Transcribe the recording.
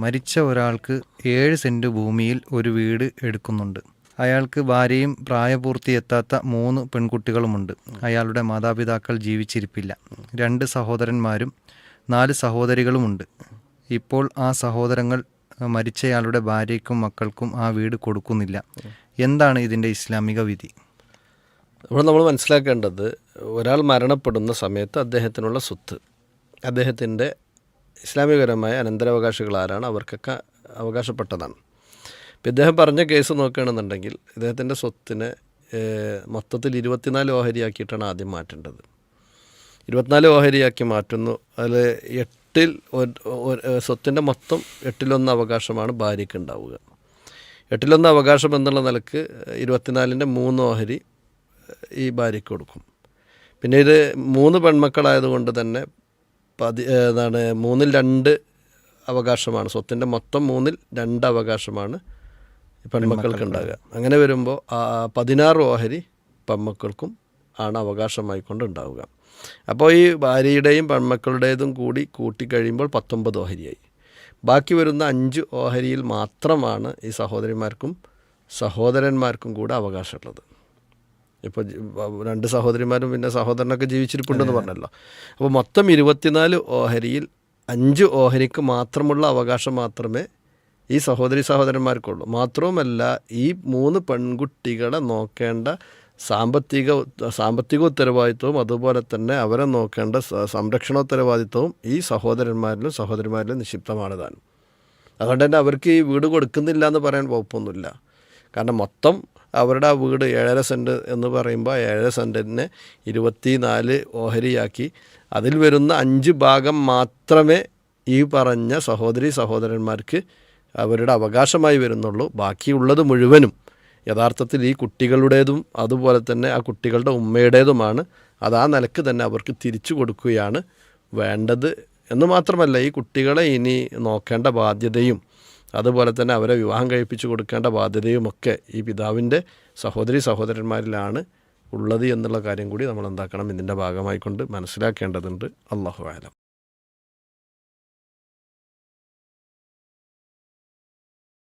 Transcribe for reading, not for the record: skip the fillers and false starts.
മരിച്ച ഒരാൾക്ക് 7 സെന്റ് ഭൂമിയിൽ ഒരു വീട് എടുക്കുന്നുണ്ട്. അയാൾക്ക് ഭാര്യയും പ്രായപൂർത്തിയെത്താത്ത 3 പെൺകുട്ടികളുമുണ്ട്. അയാളുടെ മാതാപിതാക്കൾ ജീവിച്ചിരിപ്പില്ല. 2 സഹോദരന്മാരും 4 സഹോദരികളുമുണ്ട്. ഇപ്പോൾ ആ സഹോദരങ്ങൾ മരിച്ചയാളുടെ ഭാര്യയ്ക്കും മക്കൾക്കും ആ വീട് കൊടുക്കുന്നില്ല. എന്താണ് ഇതിൻ്റെ ഇസ്ലാമിക വിധി? ഇവിടെ നമ്മൾ മനസ്സിലാക്കേണ്ടത്, ഒരാൾ മരണപ്പെടുന്ന സമയത്ത് അദ്ദേഹത്തിനുള്ള സ്വത്ത് അദ്ദേഹത്തിൻ്റെ ഇസ്ലാമികപരമായ അനന്തരാവകാശികൾ ആരാണ് അവർക്കൊക്കെ അവകാശപ്പെട്ടതാണ്. ഇപ്പം ഇദ്ദേഹം പറഞ്ഞ കേസ് നോക്കുകയാണെന്നുണ്ടെങ്കിൽ ഇദ്ദേഹത്തിൻ്റെ സ്വത്തിനെ മൊത്തത്തിൽ 24 ഓഹരിയാക്കിയിട്ടാണ് ആദ്യം മാറ്റേണ്ടത്. 24 ഓഹരിയാക്കി മാറ്റുന്നു. അതിൽ 8-ൽ സ്വത്തിൻ്റെ മൊത്തം 8-1 അവകാശമാണ് ഭാര്യയ്ക്ക് ഉണ്ടാവുക. 8-1 അവകാശം എന്നുള്ള നിലക്ക് 24-ൻ്റെ 3 ഓഹരി ഈ ഭാര്യയ്ക്ക് കൊടുക്കും. പിന്നെ ഇത് 3 പെൺമക്കളായതുകൊണ്ട് തന്നെ 3-2 അവകാശമാണ്. സ്വത്തിൻ്റെ മൊത്തം 3-2 അവകാശമാണ് പെൺമക്കൾക്ക് ഉണ്ടാകുക. അങ്ങനെ വരുമ്പോൾ 16 ഓഹരി പെൺമക്കൾക്കും ആണ് അവകാശമായിക്കൊണ്ട് ഉണ്ടാവുക. അപ്പോൾ ഈ ഭാര്യയുടെയും പെൺമക്കളുടേതും കൂടി കൂട്ടിക്കഴിയുമ്പോൾ 19 ഓഹരിയായി. ബാക്കി വരുന്ന 5 ഓഹരിയിൽ മാത്രമാണ് ഈ സഹോദരിമാർക്കും സഹോദരന്മാർക്കും കൂടെ അവകാശമുള്ളത്. ഇപ്പോൾ 2 സഹോദരിമാരും പിന്നെ സഹോദരനൊക്കെ ജീവിച്ചിരിപ്പുണ്ടെന്ന് പറഞ്ഞല്ലോ. അപ്പോൾ മൊത്തം 24 ഓഹരിയിൽ 5 ഓഹരിക്ക് മാത്രമുള്ള അവകാശം മാത്രമേ ഈ സഹോദരന്മാർക്കുള്ളൂ. മാത്രവുമല്ല, ഈ 3 പെൺകുട്ടികളെ നോക്കേണ്ട സാമ്പത്തിക ഉത്തരവാദിത്വവും അതുപോലെ തന്നെ അവരെ നോക്കേണ്ട സംരക്ഷണോത്തരവാദിത്വവും ഈ സഹോദരിമാരിലും നിക്ഷിപ്തമാണ് താനും. അതുകൊണ്ട് തന്നെ അവർക്ക് ഈ വീട് കൊടുക്കുന്നില്ല എന്ന് പറയാൻ വകുപ്പൊന്നുമില്ല. കാരണം മൊത്തം അവരുടെ ആ വീട് 7.5 സെൻറ്റ് എന്ന് പറയുമ്പോൾ 7 സെൻറ്റിനെ 24 ഓഹരിയാക്കി അതിൽ വരുന്ന 5 ഭാഗം മാത്രമേ ഈ പറഞ്ഞ സഹോദരന്മാർക്ക് അവരുടെ അവകാശമായി വരുന്നുള്ളൂ. ബാക്കിയുള്ളത് മുഴുവനും യഥാർത്ഥത്തിൽ ഈ കുട്ടികളുടേതും അതുപോലെ തന്നെ ആ കുട്ടികളുടെ ഉമ്മയുടേതുമാണ്. അത് ആ നിലക്ക് തന്നെ അവർക്ക് തിരിച്ചു കൊടുക്കുകയാണ് വേണ്ടത് എന്ന് മാത്രമല്ല, ഈ കുട്ടികളെ ഇനി നോക്കേണ്ട ബാധ്യതയും അതുപോലെ തന്നെ അവരെ വിവാഹം കഴിപ്പിച്ചു കൊടുക്കേണ്ട ബാധ്യതയുമൊക്കെ ഈ പിതാവിൻ്റെ സഹോദരന്മാരിലാണ് ഉള്ളത് എന്നുള്ള കാര്യം കൂടി നമ്മൾ ഇതിൻ്റെ ഭാഗമായിക്കൊണ്ട് മനസ്സിലാക്കേണ്ടതുണ്ട്. അല്ലാഹു അഅലം.